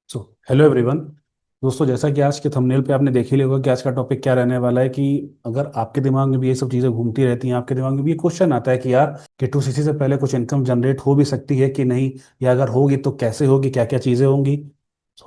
So hello everyone. दोस्तों, जैसा कि आज के थंबनेल पे आपने देख ही लिया होगा कि आज का टॉपिक क्या रहने वाला है कि अगर आपके दिमाग में भी ये सब चीज़ें घूमती रहती हैं, आपके दिमाग में भी ये क्वेश्चन आता है कि यार कि टू सीसी से पहले कुछ इनकम जनरेट हो भी सकती है कि नहीं, या अगर होगी तो कैसे होगी, क्या क्या चीज़ें होंगी।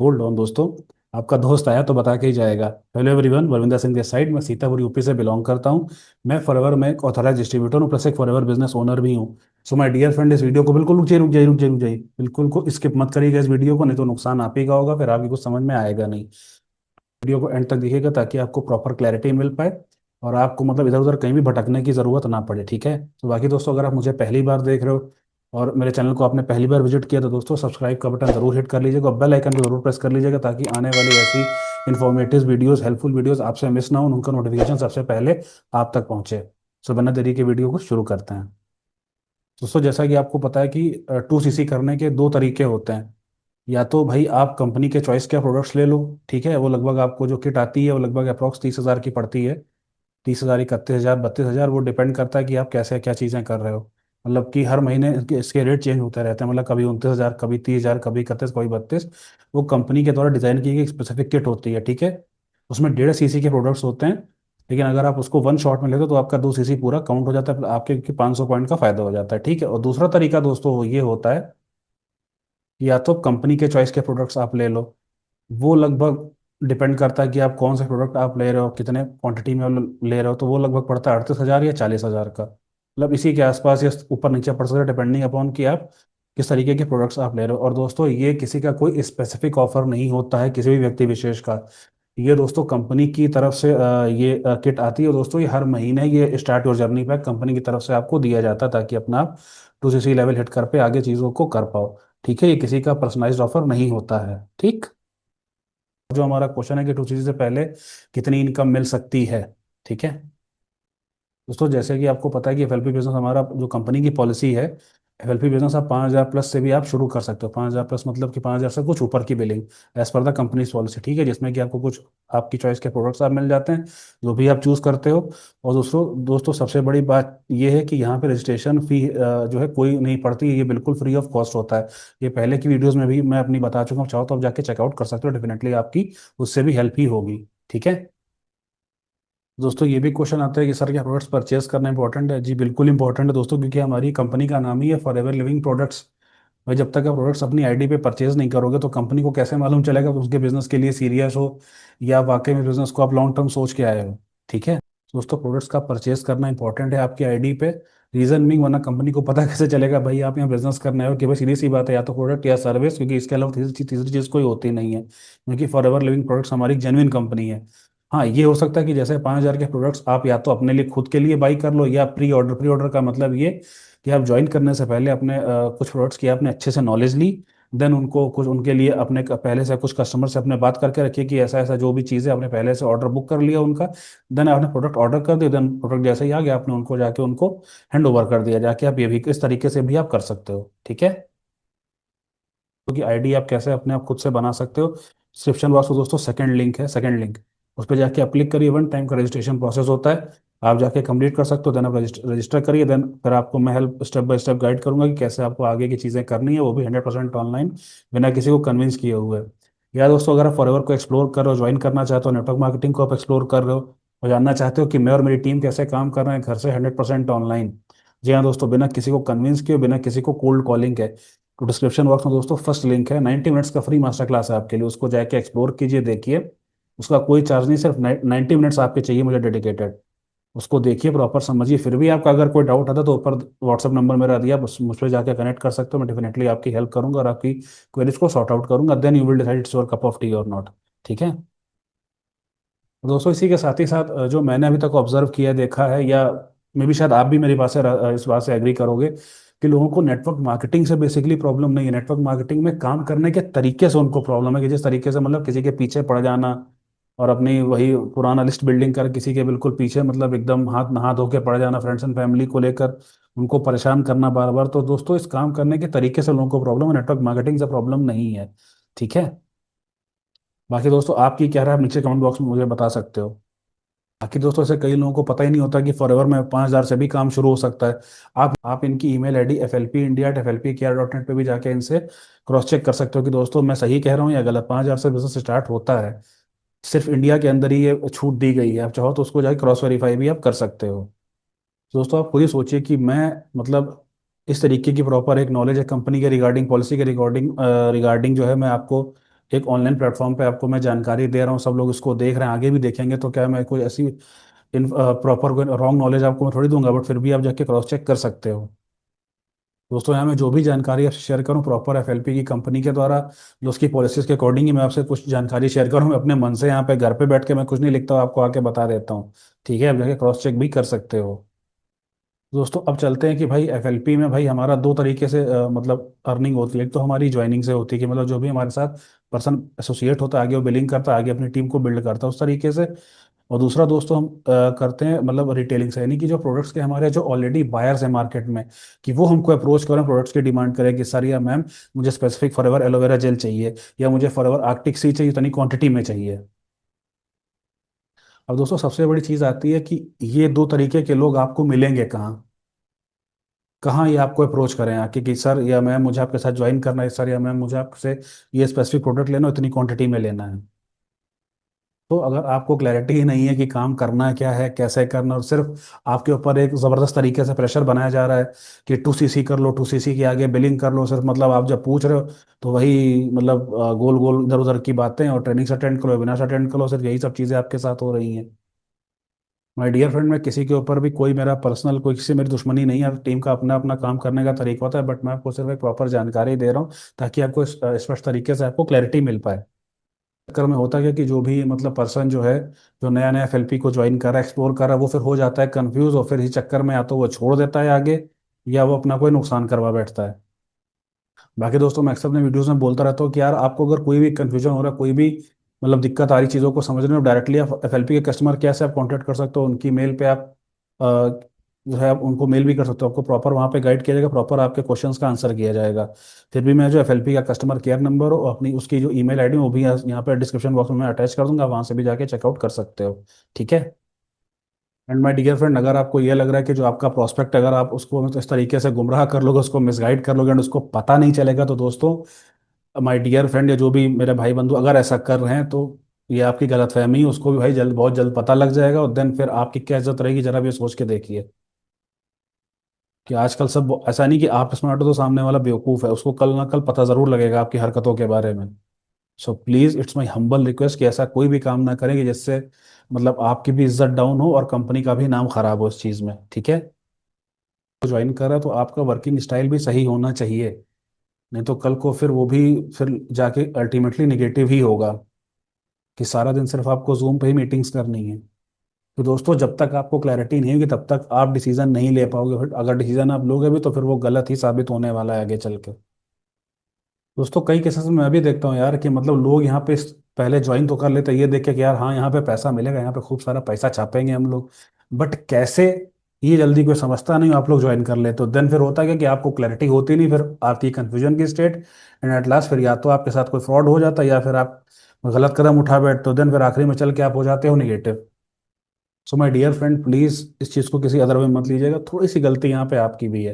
होल्ड ऑन दोस्तों, आपका दोस्त आया तो बता के ही जाएगा। Hello everyone, Varvinder Singh this side. मैं सीतापुर यूपी से बिलोंग करता हूँ। मैं फॉरएवर में एक ऑथराइज डिस्ट्रीब्यूटर हूँ, प्लस एक फॉरएवर बिजनेस ओनर भी हूँ। सो माय डियर फ्रेंड, इस वीडियो को बिल्कुल रुक जाइए, बिल्कुल को स्किप मत करिएगा इस वीडियो को, नहीं तो नुकसान आप ही का होगा, फिर आपकी कुछ समझ में आएगा नहीं। वीडियो को एंड तक देखिएगा ताकि आपको प्रॉपर क्लैरिटी मिल पाए और आपको मतलब इधर उधर कहीं भी भटकने की ज़रूरत ना पड़े। ठीक है, तो बाकी दोस्तों, अगर आप मुझे पहली बार देख रहे हो और मेरे चैनल को आपने पहली बार विजिट किया तो दोस्तों सब्सक्राइब का बटन जरूर हिट कर लीजिएगा और बेल आइकन को जरूर प्रेस कर लीजिएगा ताकि आने वाली ऐसी इन्फॉर्मेटिव वीडियोस, हेल्पफुल वीडियोस आपसे मिस ना हो, उनका नोटिफिकेशन सबसे पहले आप तक पहुंचे। सो बिना देरी के वीडियो को शुरू करते हैं। दोस्तों, जैसा कि आपको पता है कि टू सीसी करने के दो तरीके होते हैं। या तो भाई आप कंपनी के चॉइस के प्रोडक्ट्स ले लो, ठीक है, वो लगभग आपको जो किट आती है वो लगभग अप्रॉक्स 30,000 की पड़ती है। 30,000, 31,000, 32,000, वो डिपेंड करता है कि आप कैसे क्या चीज़ें कर रहे हो। मतलब कि हर महीने इसके रेट चेंज होते रहते हैं, मतलब कभी 29,000, कभी 30,000, कभी 31, कभी 32। वो कंपनी के द्वारा डिजाइन की गई स्पेसिफिक किट होती है, ठीक है। उसमें 1.5 सीसी के प्रोडक्ट्स होते हैं। लेकिन अगर आप उसको वन शॉट में लेते हो तो आपका 2 सीसी पूरा काउंट हो जाता है, आपके 500 पॉइंट का फायदा हो जाता है, ठीक है। और दूसरा तरीका दोस्तों ये होता है कि या तो कंपनी के चॉइस के प्रोडक्ट्स आप ले लो। वो लगभग डिपेंड करता है कि आप कौन सा प्रोडक्ट आप ले रहे हो, कितने क्वांटिटी में ले रहे हो, तो वो लगभग पड़ता है 38,000 या 40,000 का, मतलब इसी के आसपास या ऊपर नीचे पड़ सकता है डिपेंडिंग अपॉन कि आप किस तरीके के प्रोडक्ट्स आप ले रहे हो। और दोस्तों, ये किसी का कोई स्पेसिफिक ऑफर नहीं होता है किसी भी व्यक्ति विशेष का। ये दोस्तों कंपनी की तरफ से ये किट आती है दोस्तों, ये हर महीने ये start your journey pack company की तरफ से आपको दिया जाता है ताकि अपना आप 2 सीसी लेवल हिट कर पे आगे चीज़ों को कर पाओ। ठीक है, ये किसी का पर्सनलाइज्ड ऑफर नहीं होता है, ठीक। जो हमारा क्वेश्चन है कि टू सीसी से पहले कितनी इनकम मिल सकती है, ठीक है। दोस्तों, जैसे कि आपको पता है कि एफएलपी बिजनेस हमारा जो कंपनी की पॉलिसी है, एफएलपी बिजनेस आप 5,000 प्लस से भी आप शुरू कर सकते हो। 5,000 प्लस मतलब कि 5,000 से कुछ ऊपर की billing as per the company policy, ठीक है, जिसमें कि आपको कुछ आपकी चॉइस के प्रोडक्ट्स आप मिल जाते हैं जो भी आप चूज करते हो। और दोस्तों दोस्तों सबसे बड़ी बात ये है कि यहाँ पे रजिस्ट्रेशन फी जो है कोई नहीं पड़ती है, ये बिल्कुल फ्री ऑफ कॉस्ट होता है। ये पहले की वीडियोज़ में भी मैं अपनी बता चुका हूँ, चाहो तो आप जाके चेकआउट कर सकते हो, डेफिनेटली आपकी उससे भी हेल्प ही होगी, ठीक है। दोस्तों, ये भी क्वेश्चन आता है कि सर क्या प्रोडक्ट्स परचेज करना इंपॉर्टेंट है? जी बिल्कुल इंपॉर्टेंट है दोस्तों, क्योंकि हमारी कंपनी का नाम ही है फॉर एवर लिविंग प्रोडक्ट्स। भाई, जब तक आप प्रोडक्ट्स अपनी आईडी पे परचेज नहीं करोगे तो कंपनी को कैसे मालूम चलेगा कि उसके बिजनेस के लिए सीरियस हो या वाकई में बिजनेस को आप लॉन्ग टर्म सोच के आए हो, ठीक है। दोस्तों, प्रोडक्ट्स का परचेज करना इंपॉर्टेंट है आपकी आईडी पे। रीजन मीन, वरना कंपनी को पता कैसे चलेगा भाई आप यहाँ बिजनेस करने हो, कि भाई सीधी सी बात है, या तो प्रोडक्ट या सर्विस, क्योंकि इसके अलावा तीसरी चीज़ कोई होती नहीं है, क्योंकि फॉर एवर लिविंग प्रोडक्ट्स हमारी जेन्युइन कंपनी है। हाँ, ये हो सकता है कि जैसे 5,000 के प्रोडक्ट्स आप या तो अपने लिए खुद के लिए बाई कर लो या प्री ऑर्डर का मतलब ये कि आप ज्वाइन करने से पहले अपने कुछ प्रोडक्ट्स की आपने अच्छे से नॉलेज ली। देन उनको कुछ उनके लिए अपने पहले से कुछ कस्टमर से अपने बात करके रखिए कि ऐसा ऐसा जो भी चीज़ें आपने पहले से ऑर्डर बुक कर लिया उनका। देन आपने प्रोडक्ट ऑर्डर कर दिया, देन प्रोडक्ट जैसे ही आ गया आपने उनको जाके उनको हैंड ओवर कर दिया, जाके आप ये भी इस तरीके से भी आप कर सकते हो, ठीक है। क्योंकि आईडी आप कैसे अपने आप खुद से बना सकते हो, डिस्क्रिप्शन बॉक्स में दोस्तों सेकंड लिंक है, सेकंड लिंक, उस पर जाके आप क्लिक करिए। 1 टाइम का रजिस्ट्रेशन प्रोसेस होता है, आप जाके कंप्लीट कर सकते हो। देन आप रजिस्टर करिए, देन फिर आपको मैं help step by step guide करूंगा कि कैसे आपको आगे की चीज़ें करनी है, वो भी 100% ऑनलाइन, बिना किसी को कन्विंस किए हुए। या दोस्तों, अगर आप फॉरएवर को एक्सप्लोर कर रहे हो, ज्वाइन करना चाहते हो, नेटवर्क मार्केटिंग को आप एक्सप्लोर कर रहे हो और जानना चाहते हो कि मैं और मेरी टीम कैसे काम कर रहे हैं घर से 100% ऑनलाइन, जी हाँ दोस्तों, बिना किसी को कन्विंस किए, बिना किसी को कोल्ड कॉलिंग के, तो डिस्क्रिप्शन बॉक्स में दोस्तों फर्स्ट लिंक है, 90 मिनट्स का फ्री मास्टर क्लास है आपके लिए, उसको जाके एक्सप्लोर कीजिए, देखिए। उसका कोई चार्ज नहीं, सिर्फ 90 मिनट्स आपके चाहिए मुझे डेडिकेटेड। उसको देखिए, प्रॉपर समझिए, फिर भी आपका अगर कोई डाउट आता है तो ऊपर व्हाट्सअप नंबर मेरा दिया, बस मुझ पर जाकर कनेक्ट कर सकते हो। मैं डेफिनेटली आपकी हेल्प करूंगा और आपकी क्वेरीज को सॉर्ट आउट करूंगा। Then you will decide it's your cup of tea और नॉट, ठीक है। तो दोस्तों, इसी के साथ ही साथ जो मैंने अभी तक ऑब्जर्व किया, देखा है, या मे भी शायद आप भी मेरी बात से इस बात से एग्री करोगे कि लोगों को नेटवर्क मार्केटिंग से बेसिकली प्रॉब्लम नहीं है, नेटवर्क मार्केटिंग में काम करने के तरीके से उनको प्रॉब्लम है, कि जिस तरीके से मतलब किसी के पीछे पड़ जाना और अपनी वही पुराना लिस्ट बिल्डिंग कर किसी के बिल्कुल पीछे, मतलब एकदम हाथ नहा धो के पड़ जाना, फ्रेंड्स एंड फैमिली को लेकर उनको परेशान करना बार बार। तो दोस्तों, इस काम करने के तरीके से लोगों को प्रॉब्लम है, नेटवर्क मार्केटिंग से प्रॉब्लम नहीं है, ठीक है। बाकी दोस्तों, आपकी क्या राय है, आप नीचे कमेंट बॉक्स में मुझे बता सकते हो। बाकी दोस्तों ऐसे कई लोगों को पता ही नहीं होता कि फॉरएवर में 5,000 से भी काम शुरू हो सकता है। आप इनकी ईमेल आईडी flpindia@flpkr.net पे भी जाके इनसे क्रॉस चेक कर सकते हो कि दोस्तों मैं सही कह रहा हूँ या गलत। 5,000 से बिजनेस स्टार्ट होता है, सिर्फ इंडिया के अंदर ही ये छूट दी गई है। आप चाहो तो उसको जाके क्रॉस वेरीफाई भी आप कर सकते हो। तो दोस्तों आप खुद ही सोचिए कि मैं मतलब इस तरीके की प्रॉपर एक नॉलेज है कंपनी के रिगार्डिंग, पॉलिसी के रिगार्डिंग रिगार्डिंग जो है मैं आपको एक ऑनलाइन प्लेटफॉर्म पे आपको मैं जानकारी दे रहा हूँ, सब लोग इसको देख रहे हैं, आगे भी देखेंगे, तो क्या मैं कोई ऐसी इन प्रॉपर कोई रॉन्ग नॉलेज आपको मैं थोड़ी दूंगा, बट फिर भी आप जाके क्रॉस चेक कर सकते हो। दोस्तों यहाँ मैं जो भी जानकारी आपसे शेयर करूँ प्रॉपर एफएलपी की कंपनी के द्वारा जो उसकी पॉलिसीज के अकॉर्डिंग ही मैं आपसे कुछ जानकारी शेयर करूँ। मैं अपने मन से यहाँ पे घर पे बैठ के मैं कुछ नहीं लिखता हूँ, आपको आके बता देता हूँ। ठीक है, आप जाके क्रॉस चेक भी कर सकते हो। दोस्तों अब चलते हैं कि भाई एफएलपी में भाई हमारा दो तरीके से मतलब अर्निंग होती है। एक तो हमारी ज्वाइनिंग से होती है कि मतलब जो भी हमारे साथ पर्सन एसोसिएट होता है, आगे वो बिलिंग करता है, आगे अपनी टीम को बिल्ड करता है उस तरीके से। और दूसरा दोस्तों हम करते हैं मतलब रिटेलिंग से, यानी कि जो प्रोडक्ट्स के हमारे जो ऑलरेडी बायर्स हैं मार्केट में, कि वो हमको अप्रोच करें, प्रोडक्ट्स की डिमांड करें कि सर या मैम मुझे स्पेसिफिक फॉरएवर एलोवेरा जेल चाहिए, या मुझे फॉरएवर आर्कटिक सी चाहिए, इतनी क्वांटिटी में चाहिए। अब दोस्तों सबसे बड़ी चीज़ आती है कि ये दो तरीके के लोग आपको मिलेंगे कहाँ, कहाँ ये आपको अप्रोच करें आके कि सर या मैम मुझे आपके साथ ज्वाइन करना है, सर या मैम मुझे आपसे ये स्पेसिफिक प्रोडक्ट लेना है, इतनी क्वांटिटी में लेना है। तो अगर आपको क्लैरिटी ही नहीं है कि काम करना क्या है, कैसे करना, और सिर्फ आपके ऊपर एक ज़बरदस्त तरीके से प्रेशर बनाया जा रहा है कि 2cc कर लो, 2cc के आगे बिलिंग कर लो, सिर्फ मतलब आप जब पूछ रहे हो तो वही मतलब गोल गोल इधर उधर की बातें, और ट्रेनिंग्स अटेंड करो, वेबिनार्स अटेंड करो, सिर्फ यही सब चीज़ें आपके साथ हो रही हैं। माय डियर फ्रेंड, मैं किसी के ऊपर भी कोई मेरा पर्सनल कोई किसी मेरी दुश्मनी नहीं है, टीम का अपना अपना काम करने का तरीका होता है, बट मैं आपको सिर्फ एक प्रॉपर जानकारी दे रहा हूँ ताकि आपको स्पष्ट तरीके से आपको क्लैरिटी मिल पाए। चक्कर में होता क्या कि जो भी मतलब पर्सन जो है, जो नया नया एफएलपी को ज्वाइन कर रहा है, एक्सप्लोर कर रहा है, वो फिर हो जाता है कंफ्यूज, और फिर इस चक्कर में या तो वो छोड़ देता है आगे, या वो अपना कोई नुकसान करवा बैठता है। बाकी दोस्तों मैं अक्सर अपने वीडियोस में बोलता रहता हूँ कि यार आपको अगर कोई भी कंफ्यूजन हो रहा है, कोई भी मतलब दिक्कत आ रही चीज़ों को समझने में, डायरेक्टली आप एफएलपी के कस्टमर केयर से आप कांटेक्ट कर सकते हो, उनकी मेल पे आप जो है आप उनको मेल भी कर सकते हो, आपको प्रॉपर वहाँ पे गाइड किया जाएगा, प्रॉपर आपके क्वेश्चंस का आंसर किया जाएगा। फिर भी मैं जो एफएलपी का कस्टमर केयर नंबर और अपनी उसकी जो ईमेल आईडी वो भी यहाँ पे डिस्क्रिप्शन बॉक्स में मैं अटैच कर दूंगा, वहाँ से भी जाके चेकआउट कर सकते हो। ठीक है। एंड माय डियर फ्रेंड, अगर आपको ये लग रहा है कि जो आपका प्रोस्पेक्ट, अगर आप उसको मतलब इस तरीके से गुमराह कर लोगे, उसको मिसगाइड कर लोगे एंड उसको पता नहीं चलेगा, तो दोस्तों माय डियर फ्रेंड या जो भी मेरे भाई बंधु अगर ऐसा कर रहे हैं, तो ये आपकी गलतफहमी है, उसको भी भाई जल्द बहुत जल्द पता लग जाएगा, और देन फिर आपकी क्या इज्जत रहेगी, जरा भी सोच के देखिए कि आजकल सब ऐसा नहीं कि आप स्मार्ट हो तो सामने वाला बेवकूफ़ है, उसको कल ना कल पता ज़रूर लगेगा आपकी हरकतों के बारे में। So please it's my humble request कि ऐसा कोई भी काम ना करें कि जिससे मतलब आपकी भी इज्जत डाउन हो और कंपनी का भी नाम खराब हो इस चीज़ में। ठीक है। ज्वाइन कर रहा है तो आपका वर्किंग स्टाइल भी सही होना चाहिए, नहीं तो कल को फिर वो भी फिर जाके अल्टीमेटली निगेटिव ही होगा कि सारा दिन सिर्फ आपको जूम पे ही मीटिंग्स करनी है। तो दोस्तों जब तक आपको क्लैरिटी नहीं होगी तब तक आप डिसीजन नहीं ले पाओगे, फिर अगर डिसीजन आप लोगे भी तो फिर वो गलत ही साबित होने वाला है आगे चल के। दोस्तों कई केसेस में मैं भी देखता हूँ यार कि मतलब लोग यहाँ पे पहले ज्वाइन तो कर लेते हैं ये देख के कि यार हाँ यहाँ पे पैसा मिलेगा, यहाँ पे खूब सारा पैसा छापेंगे हम लोग, बट कैसे ये जल्दी कोई समझता नहीं, आप लोग ज्वाइन कर लेते हो, देन फिर होता है कि आपको क्लैरिटी होती नहीं, फिर आती है कंफ्यूजन की स्टेट, एंड एट लास्ट फिर या तो आपके साथ कोई फ्रॉड हो जाता है या फिर आप गलत कदम उठा बैठते हो, देन फिर आखिरी में चल के आप हो जाते हो negative. So my dear friend please इस चीज़ को किसी अदर वे मत लीजिएगा, थोड़ी सी गलती यहाँ पे आपकी भी है।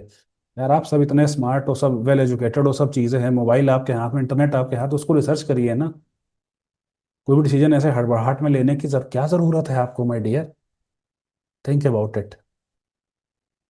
यार आप सब इतने स्मार्ट हो, सब वेल एजुकेटेड हो, सब चीज़ें हैं, मोबाइल आपके हाथ में, इंटरनेट आपके हाथ, उसको रिसर्च करिए ना। कोई भी डिसीजन ऐसे हड़बड़ाहट में लेने की क्या ज़रूरत है आपको my dear. Think about it.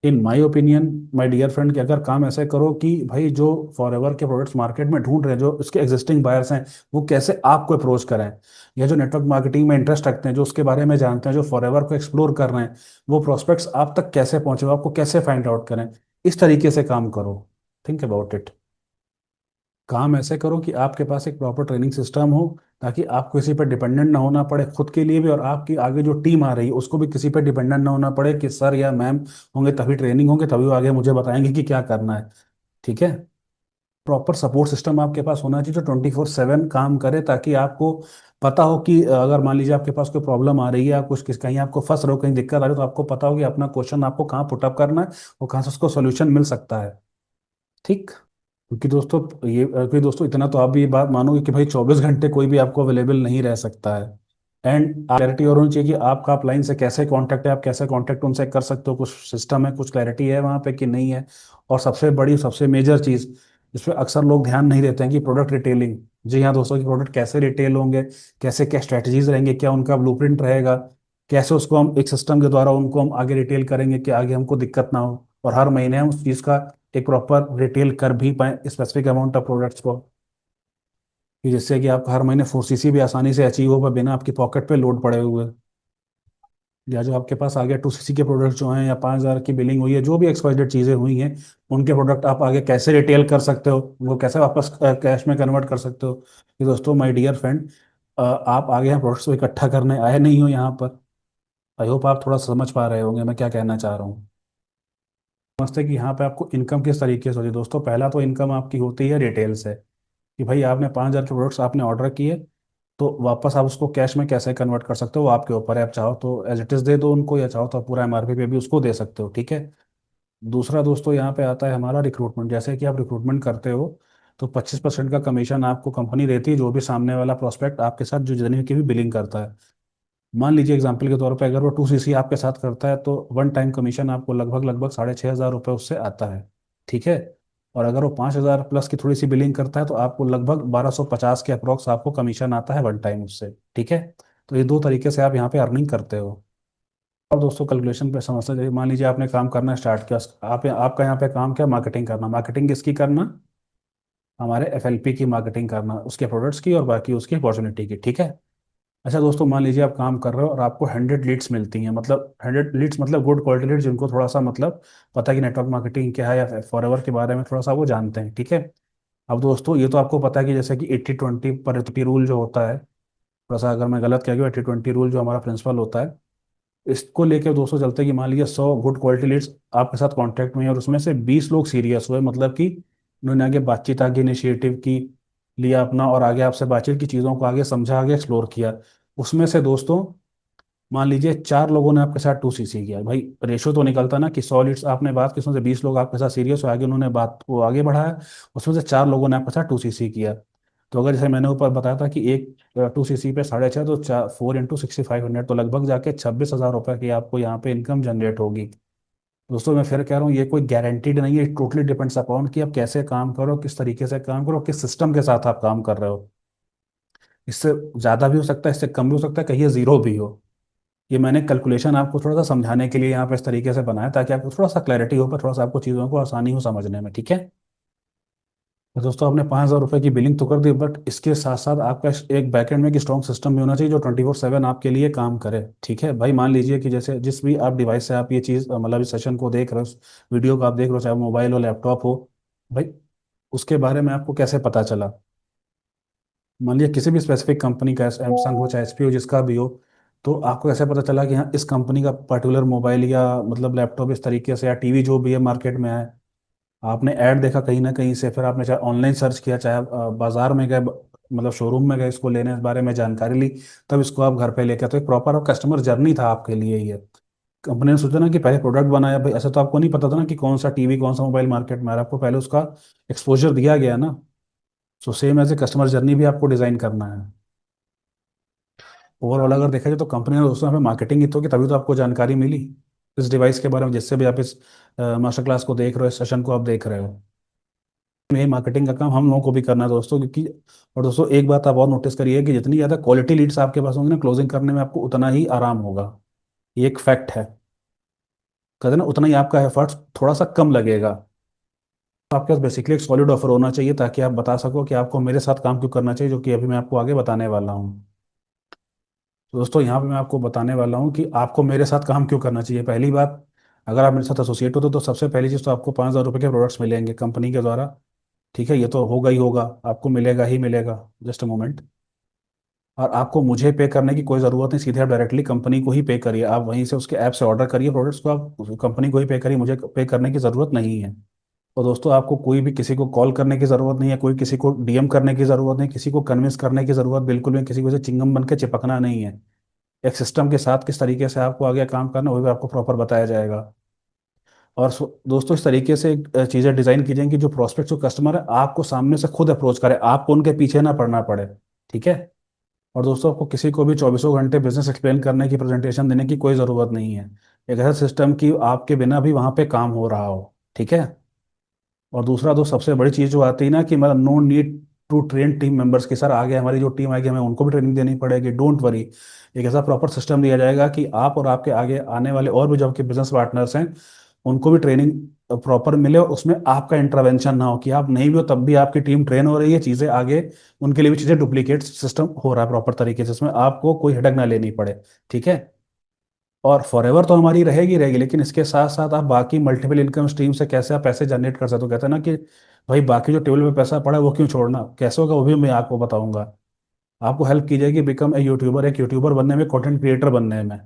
In my opinion my dear friend कि अगर काम ऐसे करो कि भाई जो फॉरएवर के प्रोडक्ट्स मार्केट में ढूंढ रहे हैं, जो उसके एग्जिस्टिंग बायर्स हैं, वो कैसे आपको अप्रोच करें, या जो नेटवर्क मार्केटिंग में इंटरेस्ट रखते हैं, जो उसके बारे में जानते हैं, जो फॉरएवर को एक्सप्लोर कर रहे हैं, वो प्रोस्पेक्ट्स आप तक कैसे पहुंचे, वो आपको कैसे फाइंड आउट करें, इस तरीके से काम करो। Think about it. काम ऐसे करो कि आपके पास एक प्रॉपर ट्रेनिंग सिस्टम हो, ताकि आपको किसी पर डिपेंडेंट ना होना पड़े, खुद के लिए भी और आपकी आगे जो टीम आ रही है उसको भी किसी पर डिपेंडेंट ना होना पड़े कि सर या मैम होंगे तभी ट्रेनिंग होंगे, तभी वो आगे मुझे बताएंगे कि क्या करना है। ठीक है। प्रॉपर सपोर्ट सिस्टम आपके पास होना चाहिए जो 24/7 काम करे, ताकि आपको पता हो कि अगर मान लीजिए आपके पास कोई प्रॉब्लम आ रही है, आप कुछ किस कहीं आपको फंस रहे हो, कहीं दिक्कत आ रही है, तो आपको पता हो कि अपना क्वेश्चन आपको कहाँ पुटअप करना है और कहाँ से उसको सोल्यूशन मिल सकता है। ठीक। क्योंकि दोस्तों इतना तो आप भी ये बात मानोगे कि भाई 24 घंटे कोई भी आपको अवेलेबल नहीं रह सकता है। एंड क्लैरिटी और होनी चाहिए कि आपका अपलाइन से कैसे कांटेक्ट है, आप कैसे कांटेक्ट उनसे कर सकते हो, कुछ सिस्टम है, कुछ क्लैरिटी है वहाँ पे कि नहीं है। और सबसे बड़ी सबसे मेजर चीज़ जिस पे अक्सर लोग ध्यान नहीं देते हैं कि प्रोडक्ट रिटेलिंग। जी हाँ दोस्तों, कि प्रोडक्ट कैसे रिटेल होंगे, कैसे क्या स्ट्रेटजीज रहेंगे, क्या उनका ब्लूप्रिंट रहेगा, कैसे उसको हम एक सिस्टम के द्वारा उनको हम आगे रिटेल करेंगे कि आगे हमको दिक्कत ना हो, और हर महीने हम उस चीज़ का एक प्रॉपर रिटेल कर भी पाए स्पेसिफिक अमाउंट ऑफ प्रोडक्ट्स को, कि जिससे कि आपका हर महीने 4CC भी आसानी से अचीव हो पाए बिना आपकी पॉकेट पे लोड पड़े हुए। या जो आपके पास आ गया 2CC के प्रोडक्ट जो हैं, या 5,000 की बिलिंग हुई है, जो भी एक्सपायर्ड चीज़ें हुई हैं, उनके प्रोडक्ट आप आगे कैसे रिटेल कर सकते हो, वो कैसे वापस कैश में कन्वर्ट कर सकते हो। ये दोस्तों माय डियर फ्रेंड, आप आगे यहाँ प्रोडक्ट्स को इकट्ठा करने आए नहीं हो यहाँ पर। आई होप आप थोड़ा समझ पा रहे होंगे मैं क्या कहना चाह रहा हूँ। समझते हैं कि यहाँ पे आपको इनकम किस तरीके से होती है दोस्तों। पहला तो इनकम आपकी होती है रिटेल से, कि भाई आपने 5,000 के प्रोडक्ट्स आपने ऑर्डर किए, तो वापस आप उसको कैश में कैसे कन्वर्ट कर सकते हो वो आपके ऊपर है। आप चाहो तो एज इट इज़ दे दो उनको, या चाहो तो आप पूरा MRP पे भी उसको दे सकते हो, ठीक है। दूसरा दोस्तों यहाँ पे आता है हमारा रिक्रूटमेंट। जैसे कि आप रिक्रूटमेंट करते हो तो 25% का कमीशन आपको कंपनी देती है, जो भी सामने वाला प्रोस्पेक्ट आपके साथ जो जितनी की भी बिलिंग करता है। मान लीजिए एग्जाम्पल के तौर पे अगर वो 2CC आपके साथ करता है, तो वन टाइम कमीशन आपको लगभग लगभग 6,500 रुपये उससे आता है, ठीक है। और अगर वो 5,000 प्लस की थोड़ी सी बिलिंग करता है, तो आपको लगभग 1,250 के अप्रोक्स आपको कमीशन आता है वन टाइम उससे, ठीक है। तो ये दो तरीके से आप यहाँ पे अर्निंग करते हो। और दोस्तों कैलकुलेशन पे समझते हैं, मान लीजिए आपने काम करना स्टार्ट किया, आप आपका यहाँ पे काम क्या, मार्केटिंग करना। मार्केटिंग किसकी करना, हमारे FLP की मार्केटिंग करना, उसके प्रोडक्ट्स की और बाकी उसकी अपॉर्चुनिटी की, ठीक है। अच्छा दोस्तों, मान लीजिए आप काम कर रहे हो और आपको 100 लीड्स मिलती हैं, मतलब 100 लीड्स मतलब गुड क्वालिटी लीड्स, जिनको थोड़ा सा मतलब पता है कि नेटवर्क मार्केटिंग क्या है या फॉरएवर के बारे में थोड़ा सा वो जानते हैं, ठीक है। अब दोस्तों ये तो आपको पता है कि जैसे कि 80-20 पर रूल जो होता है, थोड़ा सा अगर मैं गलत कह गया, 80-20 रूल जो हमारा प्रिंसिपल होता है, इसको लेके दोस्तों चलते हैं कि मान लीजिए 100 गुड क्वालिटी लीड्स आपके साथ कांटेक्ट में है, और उसमें से 20 लोग सीरियस हुए, मतलब कि उन्होंने आगे बातचीत, आगे इनिशिएटिव की लिया अपना, और आगे आपसे बातचीत की चीज़ों को आगे समझा, आगे एक्सप्लोर किया। उसमें से दोस्तों मान लीजिए 4 लोगों ने आपके साथ 2CC किया, भाई रेशो तो निकलता ना कि 100 लीड्स आपने बात की, उसमें से 20 लोग आपके साथ सीरियस हो, आगे उन्होंने बात को आगे बढ़ाया, उसमें से 4 लोगों ने आपके साथ 2CC किया। तो अगर जैसे मैंने ऊपर बताया था कि एक 2CC पे 6.5, तो 4 × 6,500, तो लगभग जाके 26,000 रुपये की आपको यहाँ पे इनकम जनरेट होगी। दोस्तों मैं फिर कह रहा हूँ, ये कोई गारंटीड नहीं है, टोटली डिपेंड्स अपॉन कि आप कैसे काम करो, किस तरीके से काम करो, किस सिस्टम के साथ आप काम कर रहे हो। इससे ज़्यादा भी हो सकता है, इससे कम भी हो सकता है, कहीं ज़ीरो भी हो। ये मैंने कैलकुलेशन आपको थोड़ा सा समझाने के लिए यहाँ पे इस तरीके से बनाया, ताकि आपको थोड़ा सा क्लैरिटी हो पर थोड़ा सा आपको चीज़ों को आसानी हो समझने में, ठीक है। तो दोस्तों आपने 5,000 रुपये की बिलिंग तो कर दी, बट इसके साथ साथ आपका एक बैकएंड में एक स्ट्रॉन्ग सिस्टम भी होना चाहिए जो 24/7 आपके लिए काम करे, ठीक है भाई। मान लीजिए कि जैसे जिस भी आप डिवाइस से आप ये चीज़ मतलब इस सेशन को देख रहे हो, वीडियो को आप देख रहे हो, चाहे मोबाइल हो लैपटॉप हो, भाई उसके बारे में आपको कैसे पता चला। मान लीजिए किसी भी स्पेसिफिक कंपनी का, सैमसंग हो चाहे HP हो, जिसका भी हो, तो आपको कैसे पता चला कि हाँ इस कंपनी का पर्टिकुलर मोबाइल या मतलब लैपटॉप इस तरीके से, या टीवी जो भी है मार्केट में है, आपने ऐड देखा कहीं ना कहीं से, फिर आपने चाहे ऑनलाइन सर्च किया, चाहे बाजार में गए, मतलब शोरूम में गए, इसको लेने के बारे में जानकारी ली, तब इसको आप घर पे लेके आए। तो एक प्रॉपर कस्टमर जर्नी था आपके लिए ये। कंपनी ने सोचा ना कि पहले प्रोडक्ट बनाया, भाई ऐसा तो आपको नहीं पता था ना कि कौन सा टीवी कौन सा मोबाइल मार्केट में आ रहा है, आपको पहले उसका एक्सपोजर दिया गया ना। So same as a customer journey भी आपको डिजाइन करना है। ओवरऑल अगर देखा जाए तो कंपनी ने दोस्तों यहाँ पे मार्केटिंग ही तो की, तभी तो आपको जानकारी मिली इस डिवाइस के बारे में, जिससे भी आप इस मास्टर क्लास को देख रहे हो, इस सेशन को आप देख रहे हो। ये मार्केटिंग का काम हम लोगों को भी करना है दोस्तों, क्योंकि और दोस्तों एक बात आप और नोटिस करिए कि जितनी ज़्यादा क्वालिटी लीड्स आपके पास होंगी ना, क्लोजिंग करने में आपको उतना ही आराम होगा। ये एक फैक्ट है। कहते हैं ना, उतना ही आपका एफर्ट थोड़ा सा कम लगेगा। तो आपके पास बेसिकली एक सॉलिड ऑफर होना चाहिए, ताकि आप बता सको कि आपको मेरे साथ काम क्यों करना चाहिए, जो कि अभी मैं आपको आगे बताने वाला हूँ। तो दोस्तों यहाँ पे मैं आपको बताने वाला हूँ कि आपको मेरे साथ काम क्यों करना चाहिए। पहली बात, अगर आप मेरे साथ एसोसिएट होते तो सबसे पहली चीज़ तो आपको 5,000 रुपये के प्रोडक्ट्स मिलेंगे कंपनी के द्वारा, ठीक है। ये तो होगा ही होगा, आपको मिलेगा ही मिलेगा। Just a moment. और आपको मुझे पे करने की कोई ज़रूरत नहीं, सीधे आप डायरेक्टली कंपनी को ही पे करिए, आप वहीं से उसके ऐप से ऑर्डर करिए प्रोडक्ट्स को, आप कंपनी को ही पे करिए, मुझे पे करने की ज़रूरत नहीं है। और दोस्तों आपको कोई भी किसी को कॉल करने की ज़रूरत नहीं है, कोई किसी को DM करने की ज़रूरत नहीं, किसी को कन्विंस करने की ज़रूरत बिल्कुल भी, किसी को से चिंगम बन के चिपकना नहीं है। एक सिस्टम के साथ किस तरीके से आपको आगे काम करना है, वो भी आपको प्रॉपर बताया जाएगा। और दोस्तों इस तरीके से चीज़ें डिज़ाइन की जाएंगी, जो प्रोस्पेक्ट जो कस्टमर है आपको सामने से खुद अप्रोच करे, आपको उनके पीछे ना पड़ना पड़े, ठीक है। और दोस्तों आपको किसी को भी चौबीसों घंटे बिजनेस एक्सप्लेन करने की, प्रेजेंटेशन देने की कोई ज़रूरत नहीं है। एक ऐसा सिस्टम की आपके बिना भी वहाँ पे काम हो रहा हो, ठीक है। और दूसरा तो सबसे बड़ी चीज़ जो आती है ना कि मतलब no need to train team members की, सर आगे हमारी जो टीम आएगी हमें उनको भी ट्रेनिंग देनी पड़ेगी, डोंट वरी। एक ऐसा प्रॉपर सिस्टम दिया जाएगा कि आप और आपके आगे आने वाले और भी जो आपके बिजनेस पार्टनर्स हैं उनको भी ट्रेनिंग प्रॉपर मिले, और उसमें आपका इंटरवेंशन ना हो कि आप नहीं भी हो तब भी आपकी टीम ट्रेन हो रही है, चीज़ें आगे उनके लिए भी चीज़ें डुप्लीकेट सिस्टम हो रहा है प्रॉपर तरीके से, इसमें आपको कोई हेडक ना लेनी पड़े, ठीक है। और फॉरएवर तो हमारी रहेगी रहेगी, लेकिन इसके साथ साथ आप बाकी मल्टीपल इनकम स्ट्रीम से कैसे आप पैसे जनरेट कर सकते हो। कहते हैं ना कि भाई बाकी जो टेबल पे पैसा पड़ा है वो क्यों छोड़ना, कैसे होगा वो भी मैं आपको बताऊंगा। आपको हेल्प की जाएगी बिकम ए यूट्यूबर, एक यूट्यूबर बनने में, कंटेंट क्रिएटर बनने में।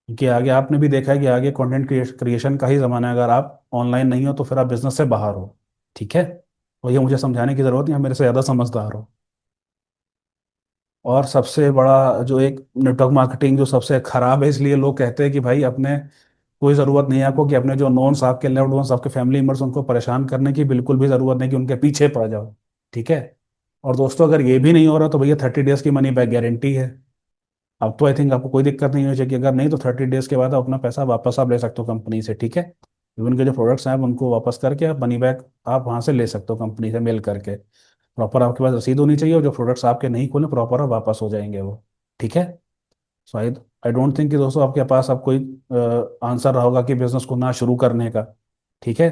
क्योंकि आगे आपने भी देखा है कि आगे कंटेंट क्रिएशन का ही ज़माना है, अगर आप ऑनलाइन नहीं हो तो फिर आप बिजनेस से बाहर हो, ठीक है। और ये मुझे समझाने की ज़रूरत नहीं, आप मेरे से ज़्यादा समझदार हो। और सबसे बड़ा जो एक नेटवर्क मार्केटिंग जो सबसे खराब है, इसलिए लोग कहते हैं कि भाई अपने कोई ज़रूरत नहीं है आपको कि अपने जो नॉन्स आपके लव्ड वंस आपके फैमिली मेम्बर्स उनको परेशान करने की बिल्कुल भी ज़रूरत नहीं कि उनके पीछे पड़ जाओ, ठीक है। और दोस्तों अगर ये भी नहीं हो रहा तो भैया 30 डेज की मनी बैक गारंटी है। अब तो आई थिंक आपको कोई दिक्कत नहीं हो चाहिए, अगर नहीं तो 30 डेज के बाद आप अपना पैसा वापस आप ले सकते हो कंपनी से, ठीक है। इवन के जो प्रोडक्ट्स हैं आप उनको वापस करके आप मनी बैक आप वहाँ से ले सकते हो कंपनी से मेल करके। प्रॉपर आपके पास रसीद होनी चाहिए, और जो प्रोडक्ट्स आपके नहीं खोले प्रॉपर वापस हो जाएंगे वो, ठीक है। सो आई आई डोंट थिंक कि दोस्तों आपके पास अब कोई आंसर रहा होगा कि बिजनेस को ना शुरू करने का, ठीक है।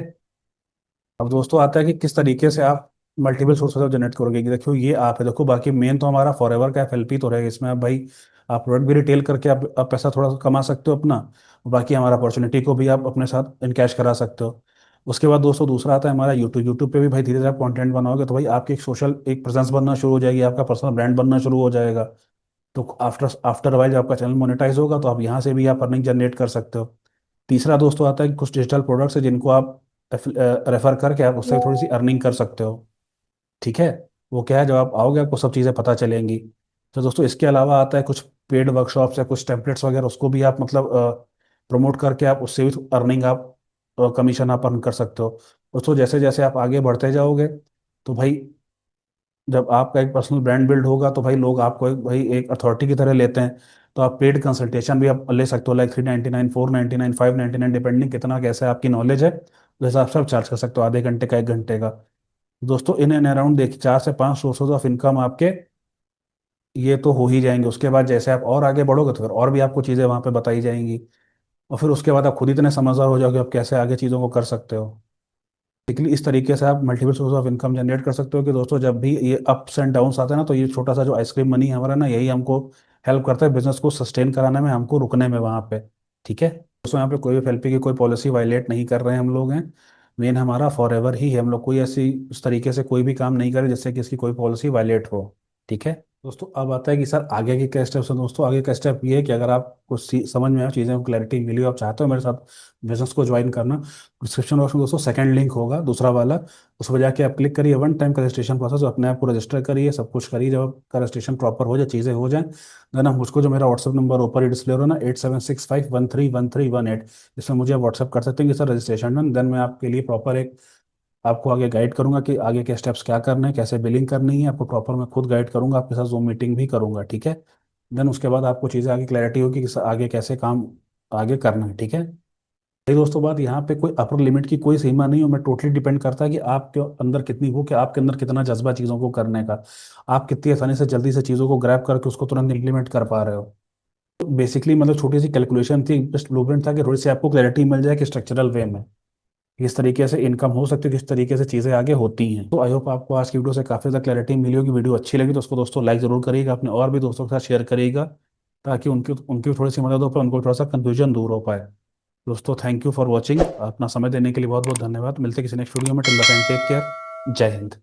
अब दोस्तों आता है कि किस तरीके से आप मल्टीपल सोर्स ऑफ जनरेट करोगे, कि देखो ये आप है, देखो बाकी मेन तो हमारा फॉरएवर का एफएलपी तो रहेगा, इसमें आप भाई आप प्रोडक्ट भी रिटेल करके आप पैसा थोड़ा सा कमा सकते हो अपना, और बाकी हमारा अपॉर्चुनिटी को भी आप अपने साथ इनकैश करा सकते हो। उसके बाद दोस्तों दूसरा आता है हमारा यूट्यूब। यूट्यूब पे भी भाई धीरे धीरे आप कंटेंट बनाओगे तो भाई आपकी एक सोशल एक प्रेजेंस बनना शुरू हो जाएगी, आपका पर्सनल ब्रांड बनना शुरू हो जाएगा। तो आफ्टर आफ्टर वाइल जब आपका चैनल मोनेटाइज होगा तो आप यहाँ से भी आप अर्निंग जनरेट कर सकते हो। तीसरा दोस्तों आता है कि कुछ डिजिटल प्रोडक्ट्स है जिनको आप रेफर करके आप उससे थोड़ी सी अर्निंग कर सकते हो, ठीक है। वो क्या है, जब आप आओगे आपको सब चीज़ें पता चलेंगी। तो दोस्तों इसके अलावा आता है कुछ पेड वर्कशॉप्स या कुछ टेम्पलेट्स वगैरह, उसको भी आप मतलब प्रमोट करके आप उससे भी अर्निंग आप कमीशन आप अर्न कर सकते हो। दोस्तों जैसे जैसे आप आगे बढ़ते जाओगे तो भाई जब आपका एक पर्सनल ब्रांड बिल्ड होगा तो भाई लोग आपको एक भाई एक अथॉरिटी की तरह लेते हैं। तो आप पेड कंसल्टेशन भी आप ले सकते हो, लाइक 399, 499, 599, डिपेंडिंग कितना कैसे आपकी नॉलेज है उस हिसाब से आप चार्ज कर सकते हो, आधे घंटे का, 1 घंटे का। दोस्तों इन एंड अराउंड देखिए 4 से 5 सोर्सेज ऑफ इनकम आपके ये तो हो ही जाएंगे। उसके बाद जैसे आप और आगे बढ़ोगे तो फिर और भी आपको चीज़ें वहाँ पे बताई जाएंगी, और फिर उसके बाद आप खुद इतने समझदार हो जाओगे आप कैसे आगे चीज़ों को कर सकते हो। बेसिकली इस तरीके से आप multiple source of income generate कर सकते हो कि दोस्तों जब भी ये अप्स एंड डाउन्स आते हैं ना तो ये छोटा सा जो आइसक्रीम मनी है हमारा ना, यही हमको हेल्प करता है बिजनेस को सस्टेन कराने में, हमको रुकने में वहाँ पे, ठीक है। दोस्तों यहाँ पे कोई भी एफएलपी की कोई पॉलिसी वायलेट नहीं कर रहे हैं हम लोग हैं। मेन हमारा फॉर एवर ही है, हम लोग कोई ऐसी उस तरीके से कोई भी काम नहीं करें जिससे कि इसकी कोई पॉलिसी वायलेट हो, ठीक है। दोस्तों अब आता है कि सर आगे के क्या स्टेप्स हैं। दोस्तों आगे का स्टेप ये है कि अगर आप कुछ समझ में आए, चीज़ें को क्लैरिटी मिली, आप चाहते हो मेरे साथ बिजनेस को ज्वाइन करना, डिस्क्रिप्शन बॉक्स में दोस्तों सेकंड लिंक होगा दूसरा वाला, उस पर जाके आप क्लिक करिए, वन टाइम का रजिस्ट्रेशन प्रोसेस, अपने आप को रजिस्टर करिए, सब कुछ करिए, जब आपका रजिस्ट्रेशन प्रॉपर हो जाए, चीज़ें हो जाए, देन आप मुझको जो मेरा व्हाट्सअप नंबर ऊपर ही डिस्प्ले हो रहा है ना, 8765131318, इसमें मुझे व्हाट्सअप कर सकते हैं कि सर रजिस्ट्रेशन डन। देन मैं आपके लिए प्रॉपर एक आपको आगे गाइड करूंगा कि आगे के स्टेप्स क्या करने हैं, कैसे बिलिंग करनी है, आपको प्रॉपर मैं खुद गाइड करूंगा, आपके साथ जूम मीटिंग भी करूंगा, ठीक है। देन उसके बाद आपको चीज़ें आगे क्लैरिटी होगी कि आगे कैसे काम आगे करना है, ठीक है। ये दोस्तों बात यहाँ पे कोई अपर लिमिट की कोई सीमा नहीं हो, मैं टोटली डिपेंड करता है कि आपके अंदर कितनी वो कि आपके अंदर कितना जज्बा चीज़ों को करने का, आप कितनी आसानी से जल्दी से चीज़ों को ग्रैब करके उसको तुरंत इंप्लीमेंट कर पा रहे हो। बेसिकली मतलब छोटी सी कैलकुलेशन थी, जस्ट ब्लूप्रिंट था कि थोड़ी सी आपको क्लैरिटी मिल जाए कि स्ट्रक्चरल वे में किस तरीके से इनकम हो सकती है, किस तरीके से चीज़ें आगे होती हैं। तो आई होप आपको आज की वीडियो से काफ़ी ज़्यादा क्लैरिटी मिली होगी। वीडियो अच्छी लगी तो उसको दोस्तों लाइक ज़रूर करिएगा, अपने और भी दोस्तों के साथ शेयर करिएगा, ताकि उनकी उनकी भी थोड़ी सी मदद हो पाए, उनको थोड़ा सा कन्फ्यूजन दूर हो पाए। दोस्तों थैंक यू फॉर वॉचिंग, अपना समय देने के लिए बहुत बहुत धन्यवाद। मिलते हैं किसी नेक्स्ट वीडियो में, till the time take care, Jai Hind.